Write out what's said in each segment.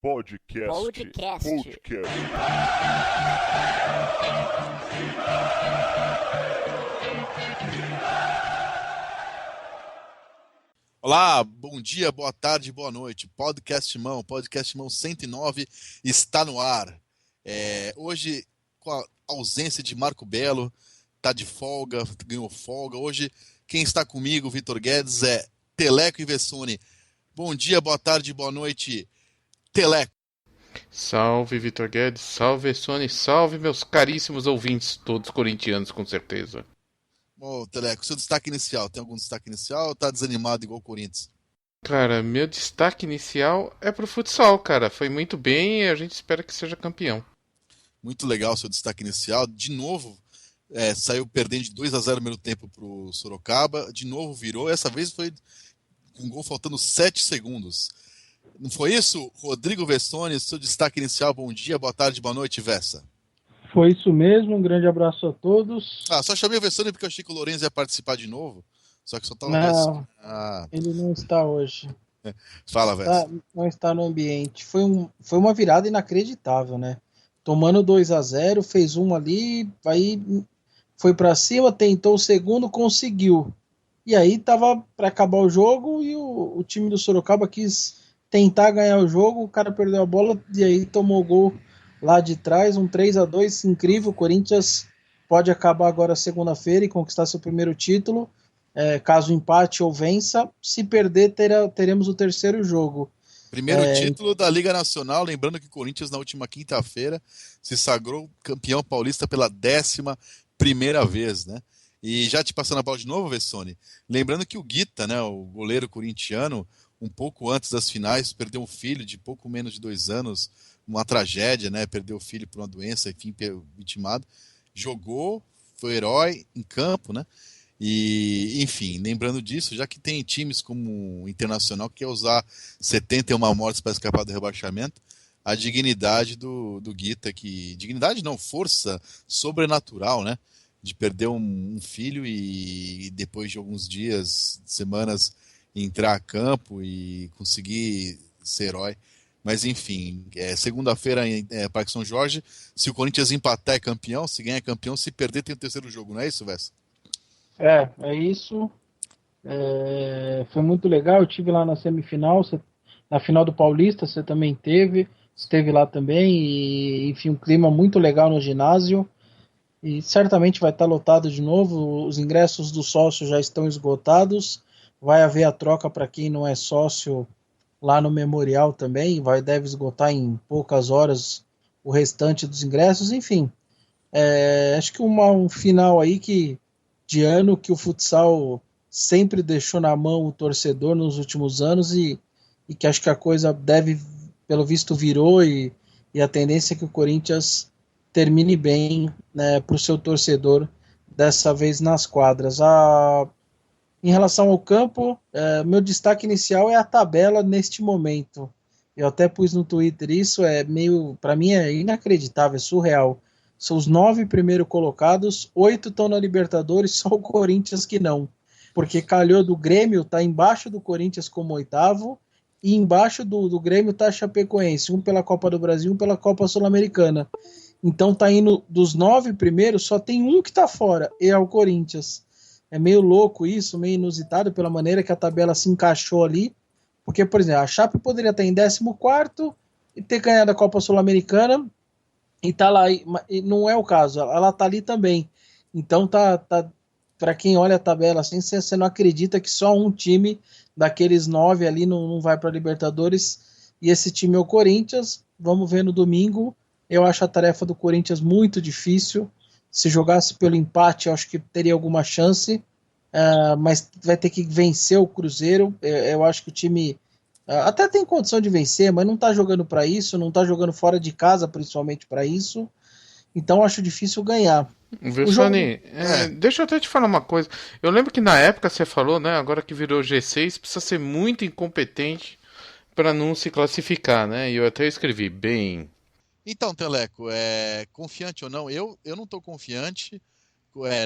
Podcast. Olá, bom dia, boa tarde, boa noite. Podcast Mão 109 está no ar. Hoje, com a ausência de Marco Belo, tá de folga, ganhou folga. Hoje, quem está comigo, Vitor Guedes, é Teleco e Vessone. Bom dia, boa tarde, boa noite, Teleco. Salve, Vitor Guedes, salve, Sony, salve, meus caríssimos ouvintes, todos corintianos, com certeza. Ô, Teleco, seu destaque inicial, tem algum destaque inicial ou tá desanimado igual o Corinthians? Cara, meu destaque inicial é pro futsal, cara. Foi muito bem e a gente espera que seja campeão. Muito legal o seu destaque inicial. De novo, saiu perdendo de 2-0 no primeiro tempo pro Sorocaba. De novo virou. Essa vez foi com um gol faltando 7 segundos. Não foi isso? Rodrigo Vessone, seu destaque inicial. Bom dia, boa tarde, boa noite, Vessa. Foi isso mesmo, um grande abraço a todos. Só chamei o Vessone porque eu achei que o Lourenço ia participar de novo. Só que só tava Não, ele não está hoje. Fala, Vessa. Não está no ambiente. Foi uma virada inacreditável, né? Tomando 2-0, fez uma ali, aí foi para cima, tentou o segundo, conseguiu. E aí tava para acabar o jogo e o time do Sorocaba quis tentar ganhar o jogo, o cara perdeu a bola e aí tomou o gol lá de trás, um 3-2 incrível. O Corinthians pode acabar agora segunda-feira e conquistar seu primeiro título. Caso empate ou vença, se perder teremos o terceiro jogo. Primeiro título da Liga Nacional, lembrando que o Corinthians na última quinta-feira se sagrou campeão paulista pela 11ª vez, né? E já te passando a bola de novo, Vessone, lembrando que o Guita, né, o goleiro corintiano, um pouco antes das finais, perdeu um filho de pouco menos de 2 anos, uma tragédia, né? Perdeu o filho por uma doença, enfim, vitimado. Jogou, foi herói em campo, né? E, enfim, lembrando disso, já que tem times como o Internacional que quer usar 71 mortes para escapar do rebaixamento, a dignidade do Guita, dignidade não, força sobrenatural, né? De perder um filho e depois de alguns dias, semanas, entrar a campo e conseguir ser herói. Mas enfim, segunda-feira Parque São Jorge, se o Corinthians empatar é campeão, se ganhar é campeão, se perder tem o terceiro jogo, não é isso, Vessa? É isso. Foi muito legal. Eu tive lá na semifinal, na final do Paulista, você também esteve lá também, e enfim, um clima muito legal no ginásio. E certamente vai estar lotado de novo. Os ingressos do sócio já estão esgotados. Vai haver a troca para quem não é sócio lá no Memorial também. Deve esgotar em poucas horas o restante dos ingressos. Enfim, acho que um final aí de ano que o futsal sempre deixou na mão o torcedor nos últimos anos e que acho que a coisa deve, pelo visto, virou e a tendência é que o Corinthians termine bem, né, para o seu torcedor, dessa vez nas quadras. Em relação ao campo, meu destaque inicial é a tabela neste momento. Eu até pus no Twitter isso, para mim é inacreditável, é surreal. São os 9 primeiros colocados, 8 estão na Libertadores, só o Corinthians que não. Porque calhou do Grêmio, tá embaixo do Corinthians como oitavo, e embaixo do Grêmio tá a Chapecoense, um pela Copa do Brasil, um pela Copa Sul-Americana. Então tá indo dos 9 primeiros, só tem um que tá fora, e é o Corinthians. É meio louco isso, meio inusitado pela maneira que a tabela se encaixou ali. Porque, por exemplo, a Chape poderia estar em 14º e ter ganhado a Copa Sul-Americana e tá lá, e não é o caso, ela tá ali também. Então tá para quem olha a tabela assim, você não acredita que só um time daqueles 9 ali não vai para Libertadores, e esse time é o Corinthians. Vamos ver no domingo. Eu acho a tarefa do Corinthians muito difícil. Se jogasse pelo empate, eu acho que teria alguma chance, mas vai ter que vencer o Cruzeiro. Eu acho que o time até tem condição de vencer, mas não está jogando para isso, não está jogando fora de casa, principalmente para isso. Então acho difícil ganhar. Vessone, deixa eu até te falar uma coisa. Eu lembro que na época você falou, né? Agora que virou G6, precisa ser muito incompetente para não se classificar, né? E eu até escrevi bem. Então, Teleco, confiante ou não, eu não estou confiante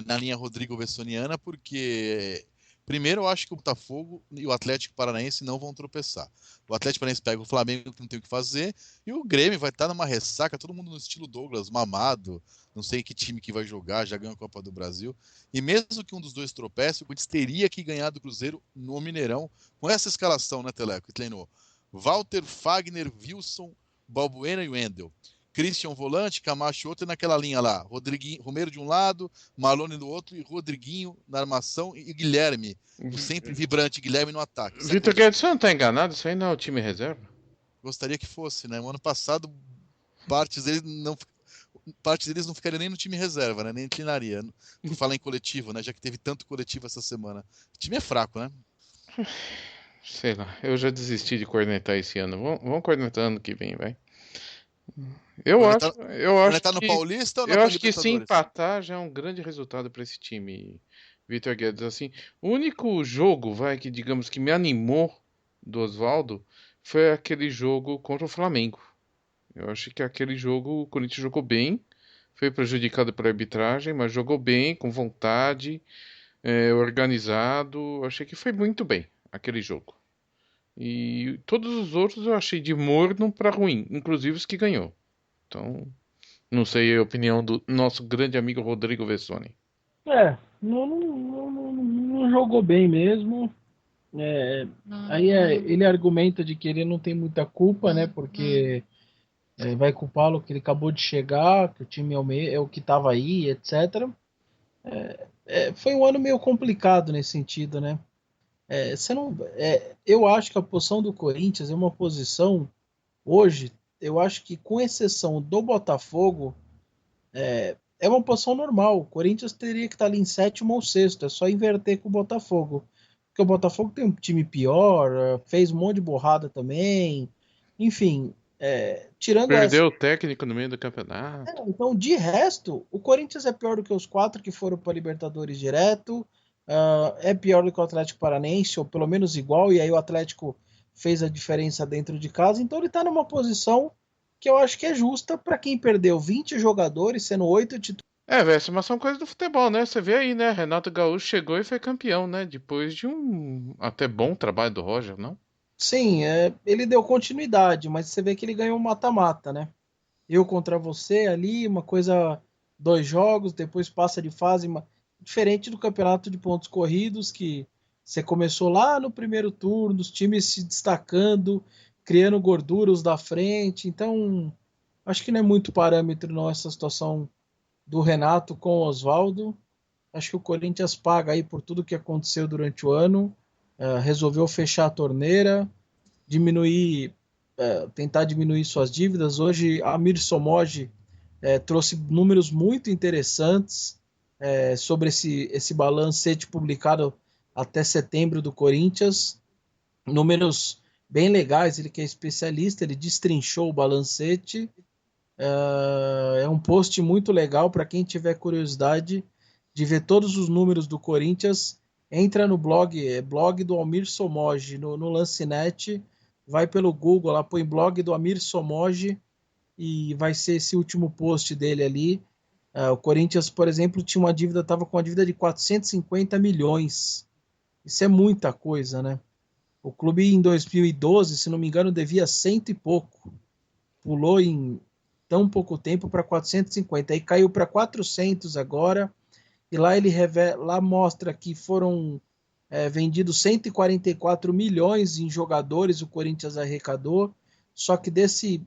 na linha Rodrigo Vessoniana, porque Primeiro, eu acho que o Botafogo e o Atlético Paranaense não vão tropeçar. O Atlético Paranaense pega o Flamengo, que não tem o que fazer, e o Grêmio vai estar numa ressaca, todo mundo no estilo Douglas, mamado, não sei que time que vai jogar, já ganhou a Copa do Brasil. E mesmo que um dos dois tropece, o Corinthians teria que ganhar do Cruzeiro no Mineirão, com essa escalação, né, Teleco? Que treinou Walter, Fagner, Wilson, Balbuena e Wendel. Christian volante, Camacho outro, e naquela linha lá, Rodriguinho, Romero de um lado, Malone do outro, e Rodriguinho na armação, e Guilherme, o sempre vibrante Guilherme no ataque. Vitor Guedes, você não tá enganado? Isso aí não é o time reserva? Gostaria que fosse, né? O ano passado, partes deles não, partes deles não ficariam nem no time reserva, né? Nem treinaria. Por falar em coletivo, né? Já que teve tanto coletivo essa semana. O time é fraco, né? Sei lá, eu já desisti de cornetar esse ano. Vamos cornetar ano que vem, vai. Eu acho, eu acho Tá no que, Paulista ou na eu acho que se Libertadores? empatar já é um grande resultado para esse time, Vitor Guedes. Assim, o único jogo, vai, que digamos que me animou do Oswaldo foi aquele jogo contra o Flamengo. Eu acho que aquele jogo o Corinthians jogou bem, foi prejudicado pela arbitragem, mas jogou bem, com vontade, organizado. Achei que foi muito bem aquele jogo. E todos os outros eu achei de morno para ruim, inclusive os que ganhou. Então, não sei a opinião do nosso grande amigo Rodrigo Vessoni. Não jogou bem mesmo. É, ele argumenta de que ele não tem muita culpa, né? Porque vai culpá-lo que ele acabou de chegar, que o time é o que estava aí, etc. Foi um ano meio complicado nesse sentido, né? Você não, eu acho que a posição do Corinthians é uma posição hoje. Eu acho que com exceção do Botafogo é uma posição normal. O Corinthians teria que estar ali em sétimo ou sexto. É só inverter com o Botafogo. Porque o Botafogo tem um time pior, fez um monte de borrada também. Enfim, tirando essa. Perdeu o técnico no meio do campeonato. Então, de resto, o Corinthians é pior do que os quatro que foram para Libertadores direto. É pior do que o Atlético Paranense, ou pelo menos igual. E aí o Atlético fez a diferença dentro de casa. Então ele está numa posição que eu acho que é justa para quem perdeu 20 jogadores, sendo 8 titulares. Velho, mas são coisas do futebol, né? Você vê aí, né? Renato Gaúcho chegou e foi campeão, né? Depois de um até bom trabalho do Roger, não? Sim, ele deu continuidade, mas você vê que ele ganhou um mata-mata, né? Eu contra você ali, uma coisa, 2 jogos, depois passa de fase, diferente do campeonato de pontos corridos, que você começou lá no primeiro turno, os times se destacando, criando gorduras da frente, então acho que não é muito parâmetro não essa situação do Renato com o Oswaldo. Acho que o Corinthians paga aí por tudo que aconteceu durante o ano, resolveu fechar a torneira, diminuir, tentar diminuir suas dívidas. Hoje, a Amir Somoge trouxe números muito interessantes sobre esse balancete publicado até setembro do Corinthians. Números bem legais, ele que é especialista, ele destrinchou o balancete. É um post muito legal para quem tiver curiosidade de ver todos os números do Corinthians. Entra no blog, blog do Almir Somoge, no Lancinete, vai pelo Google, lá põe blog do Amir Somoge e vai ser esse último post dele ali. O Corinthians, por exemplo, estava com uma dívida de 450 milhões. Isso é muita coisa, né? O clube em 2012, se não me engano, devia cento e pouco. Pulou em tão pouco tempo para 450. Aí caiu para 400 agora. E lá lá mostra que foram vendidos 144 milhões em jogadores, o Corinthians arrecadou. Só que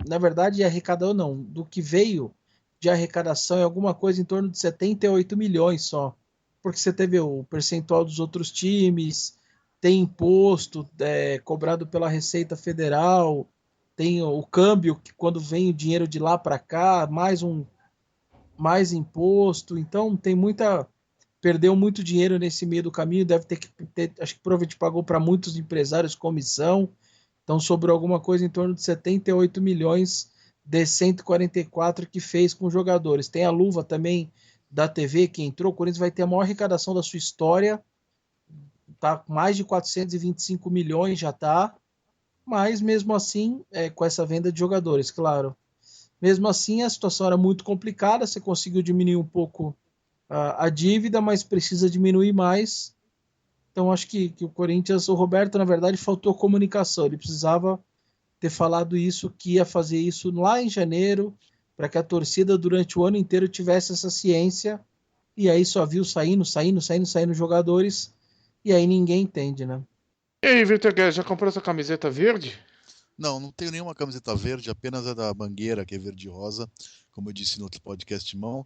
na verdade, arrecadou não, do que veio de arrecadação é alguma coisa em torno de 78 milhões só. Porque você teve o percentual dos outros times, tem imposto cobrado pela Receita Federal, tem o câmbio, que quando vem o dinheiro de lá para cá, mais imposto, então perdeu muito dinheiro nesse meio do caminho, deve ter acho que provavelmente pagou para muitos empresários comissão, então sobrou alguma coisa em torno de 78 milhões de 144 que fez com jogadores. Tem a luva também da TV que entrou, o Corinthians vai ter a maior arrecadação da sua história, tá com mais de 425 milhões já tá, mas mesmo assim, com essa venda de jogadores, claro. Mesmo assim, a situação era muito complicada, você conseguiu diminuir um pouco a dívida, mas precisa diminuir mais. Então acho que o Corinthians, o Roberto, na verdade, faltou comunicação. Ele precisava ter falado isso, que ia fazer isso lá em janeiro, para que a torcida durante o ano inteiro tivesse essa ciência, e aí só viu saindo jogadores, e aí ninguém entende, né? E aí, Vitor Guedes, já comprou essa camiseta verde? Não, não tenho nenhuma camiseta verde, apenas a da Mangueira, que é verde e rosa, como eu disse no outro podcast de mão.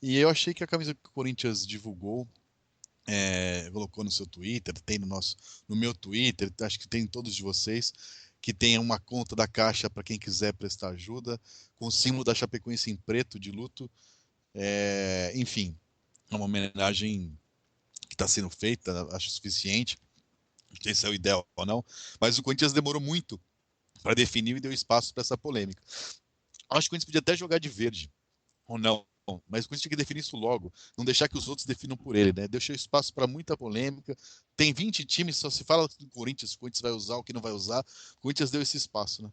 E eu achei que a camisa que o Corinthians divulgou, colocou no seu Twitter, tem no meu Twitter, acho que tem em todos de vocês, que tem uma conta da Caixa para quem quiser prestar ajuda, com o símbolo da Chapecoense em preto de luto. Enfim, é uma homenagem que está sendo feita, acho suficiente. Não sei se é o ideal ou não, mas o Corinthians demorou muito para definir e deu espaço para essa polêmica. Acho que o Corinthians podia até jogar de verde, ou não, mas o Corinthians tinha que definir isso logo, não deixar que os outros definam por ele, né? Deixou espaço para muita polêmica. Tem 20 times, só se fala do Corinthians, o Corinthians vai usar, o que não vai usar. O Corinthians deu esse espaço, né?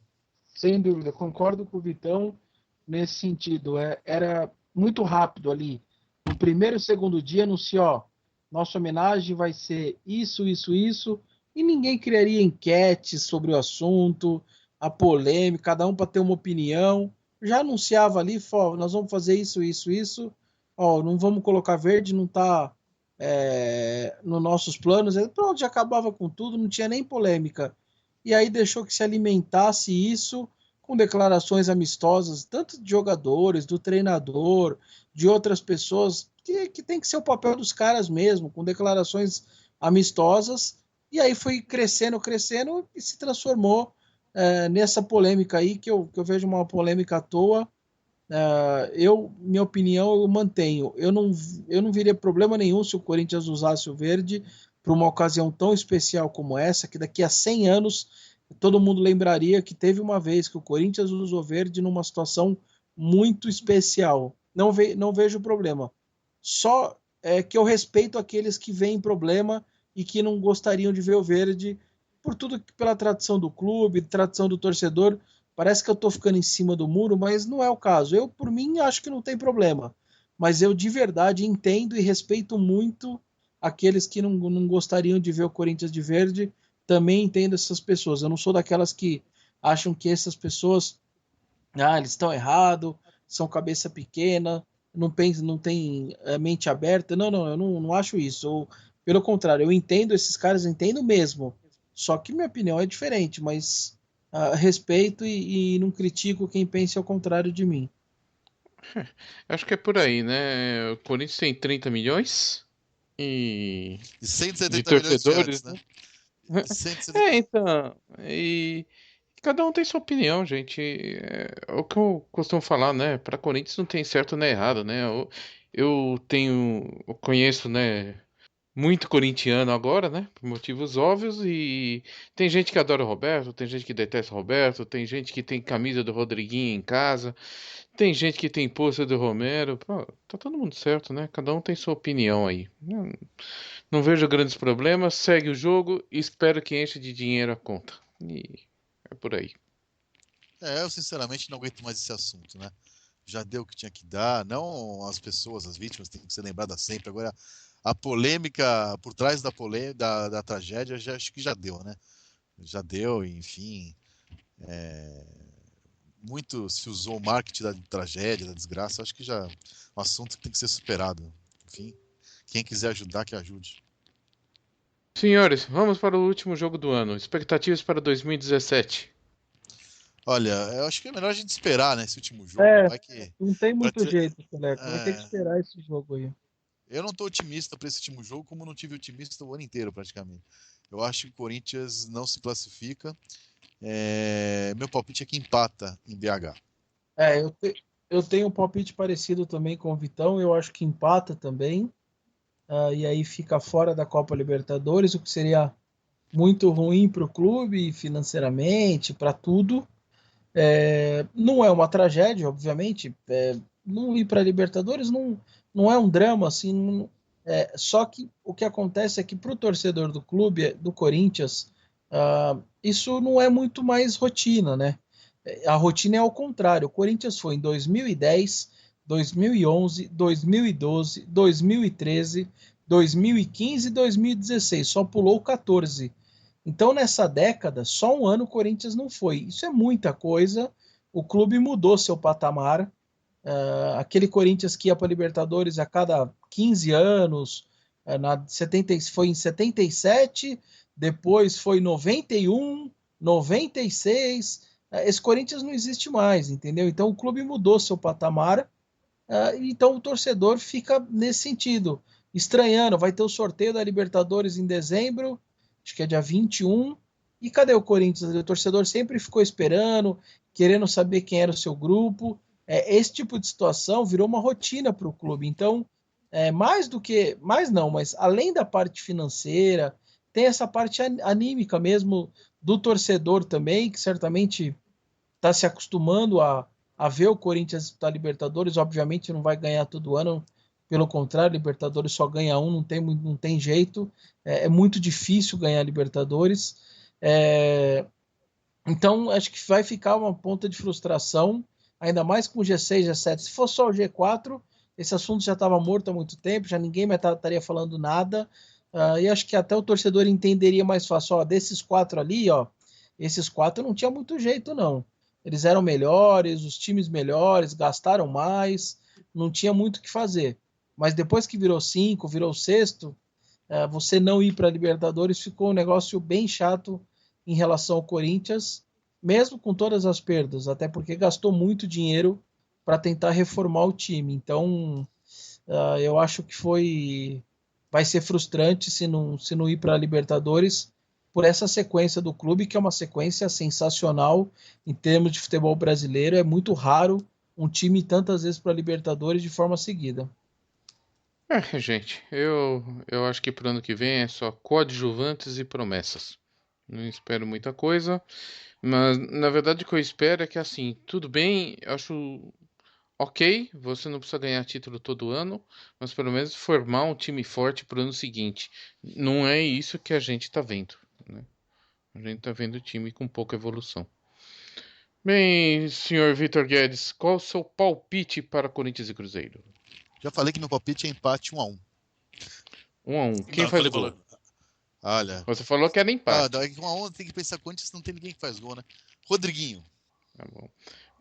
Sem dúvida, concordo com o Vitão nesse sentido. Era muito rápido ali. No primeiro e segundo dia anunciou, ó, nossa homenagem vai ser isso, e ninguém criaria enquete sobre o assunto, a polêmica, cada um para ter uma opinião. Já anunciava ali, ó, nós vamos fazer isso, ó, não vamos colocar verde, não está nos nossos planos. Pronto, já acabava com tudo, não tinha nem polêmica. E aí deixou que se alimentasse isso com declarações amistosas, tanto de jogadores, do treinador, de outras pessoas, que tem que ser o papel dos caras mesmo, com declarações amistosas, e aí foi crescendo e se transformou nessa polêmica aí, que eu vejo uma polêmica à toa. Minha opinião eu mantenho. Eu não viria problema nenhum se o Corinthians usasse o verde para uma ocasião tão especial como essa, que daqui a 100 anos todo mundo lembraria que teve uma vez que o Corinthians usou verde numa situação muito especial. Não vejo problema. Só que eu respeito aqueles que veem problema e que não gostariam de ver o verde por tudo, pela tradição do clube, tradição do torcedor. Parece que eu estou ficando em cima do muro, mas não é o caso. Eu, por mim, acho que não tem problema. Mas eu, de verdade, entendo e respeito muito aqueles que não gostariam de ver o Corinthians de verde. Também entendo essas pessoas. Eu não sou daquelas que acham que essas pessoas eles estão errados, são cabeça pequena, não pensam, não tem mente aberta. Não, eu não acho isso. Pelo contrário, eu entendo esses caras, entendo mesmo. Só que minha opinião é diferente, mas respeito e não critico quem pensa ao contrário de mim. Acho que é por aí, né? O Corinthians tem 30 milhões E de 170 milhões de torcedores, antes, né? né? E 170... Então, e cada um tem sua opinião, gente. É o que eu costumo falar, né? Para Corinthians não tem certo nem errado, né? Eu conheço, né? Muito corintiano agora, né? Por motivos óbvios. E tem gente que adora o Roberto, tem gente que detesta o Roberto, tem gente que tem camisa do Rodriguinho em casa, tem gente que tem pôster do Romero. Pô, tá todo mundo certo, né? Cada um tem sua opinião aí. Não vejo grandes problemas, segue o jogo e espero que enche de dinheiro a conta. E é por aí. Eu sinceramente não aguento mais esse assunto, né? Já deu o que tinha que dar, não as pessoas, as vítimas, têm que ser lembradas sempre. Agora, a polêmica, por trás da polêmica, da tragédia, acho que já deu, né? Já deu, enfim. Muito se usou o marketing da tragédia, da desgraça. Acho que já é um assunto que tem que ser superado. Enfim, quem quiser ajudar, que ajude. Senhores, vamos para o último jogo do ano. Expectativas para 2017. Olha, eu acho que é melhor a gente esperar, né, esse último jogo. Vai que. Não tem Vai muito ter- jeito, Teleco. Vai ter que é, esperar esse jogo aí. Eu não estou otimista para esse último jogo, como não tive otimista o ano inteiro, praticamente. Eu acho que o Corinthians não se classifica. Meu palpite é que empata em BH. Eu tenho um palpite parecido também com o Vitão. Eu acho que empata também. E aí fica fora da Copa Libertadores, o que seria muito ruim para o clube, financeiramente, para tudo. Não é uma tragédia, obviamente. Não ir para a Libertadores não é um drama, assim. Só que o que acontece é que para o torcedor do clube, do Corinthians, isso não é muito mais rotina, né? A rotina é ao contrário. O Corinthians foi em 2010, 2011, 2012, 2013, 2015 e 2016, só pulou 14. Então, nessa década, só um ano o Corinthians não foi. Isso é muita coisa. O clube mudou seu patamar. Aquele Corinthians que ia para a Libertadores a cada 15 anos, foi em 77, depois foi 91, 96. Esse Corinthians não existe mais, entendeu? Então o clube mudou seu patamar. Então o torcedor fica nesse sentido, estranhando. Vai ter o sorteio da Libertadores em dezembro, acho que é dia 21. E cadê o Corinthians? O torcedor sempre ficou esperando, querendo saber quem era o seu grupo. Esse tipo de situação virou uma rotina para o clube. Então, mas além da parte financeira, tem essa parte anímica mesmo do torcedor também, que certamente está se acostumando a ver o Corinthians disputar Libertadores. Obviamente não vai ganhar todo ano, pelo contrário, Libertadores só ganha um, não tem jeito. É muito difícil ganhar Libertadores. Então, acho que vai ficar uma ponta de frustração, ainda mais com o G6, G7. Se fosse só o G4, esse assunto já estava morto há muito tempo, já ninguém mais estaria falando nada. E acho que até o torcedor entenderia mais fácil. Desses 4 ali, esses 4 não tinha muito jeito, não. Eles eram melhores, os times melhores, gastaram mais, não tinha muito o que fazer. Mas depois que virou 5, virou sexto, você não ir para a Libertadores ficou um negócio bem chato em relação ao Corinthians, mesmo com todas as perdas, até porque gastou muito dinheiro para tentar reformar o time. Então, eu acho que vai ser frustrante se não ir para a Libertadores por essa sequência do clube, que é uma sequência sensacional em termos de futebol brasileiro. É muito raro um time ir tantas vezes para a Libertadores de forma seguida. Gente, eu acho que pro ano que vem é só coadjuvantes e promessas. Não espero muita coisa, mas na verdade o que eu espero é que assim, tudo bem, eu acho ok, você não precisa ganhar título todo ano, mas pelo menos formar um time forte pro ano seguinte. Não é isso que a gente tá vendo, né? A gente tá vendo o time com pouca evolução. Bem, senhor Vitor Guedes, qual o seu palpite para Corinthians e Cruzeiro? Já falei que meu palpite é empate 1-1. 1-1. Quem faz o gol? Olha. Você falou que era empate. 1-1 tem que pensar Corinthians, não tem ninguém que faz gol, né? Rodriguinho. Tá bom.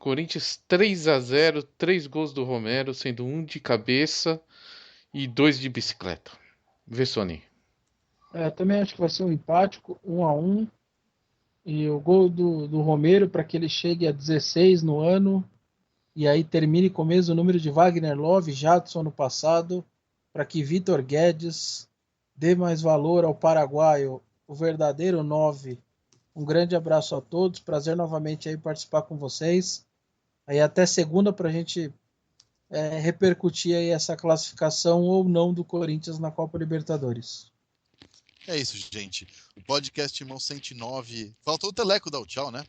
Corinthians 3-0, 3 gols do Romero, sendo 1 de cabeça e 2 de bicicleta. Vessone. Também acho que vai ser um empate, 1-1. E o gol do Romero para que ele chegue a 16 no ano. E aí termine com o mesmo número de Wagner Love, Jadson no passado, para que Vitor Guedes dê mais valor ao paraguaio, o verdadeiro 9. Um grande abraço a todos, prazer novamente aí participar com vocês. Aí até segunda para a gente repercutir aí essa classificação ou não do Corinthians na Copa Libertadores. É isso, gente. O podcast Irmão 109. Faltou o Teleco dar o tchau, né?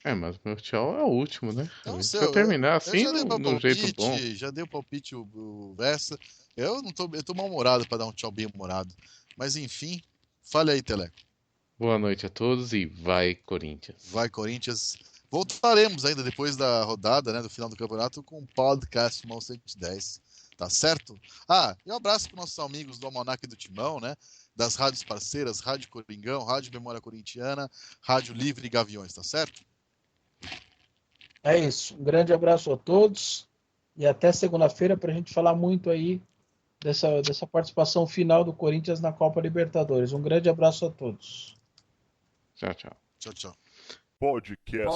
Mas meu tchau é o último, né? Então, a gente vai terminar assim no jeito bom. Já dei o palpite o Versa. Eu tô mal-humorado para dar um tchau bem humorado. Mas enfim, fale aí, Teleco. Boa noite a todos e vai Corinthians. Vai Corinthians. Voltaremos ainda depois da rodada, né, do final do campeonato, com o podcast Irmão 110. Tá certo? E um abraço para nossos amigos do Almanac do Timão, né? Das rádios parceiras, Rádio Coringão, Rádio Memória Corintiana, Rádio Livre e Gaviões, tá certo? É isso. Um grande abraço a todos e até segunda-feira para a gente falar muito aí dessa participação final do Corinthians na Copa Libertadores. Um grande abraço a todos. Tchau, tchau. Tchau, tchau. Podcast.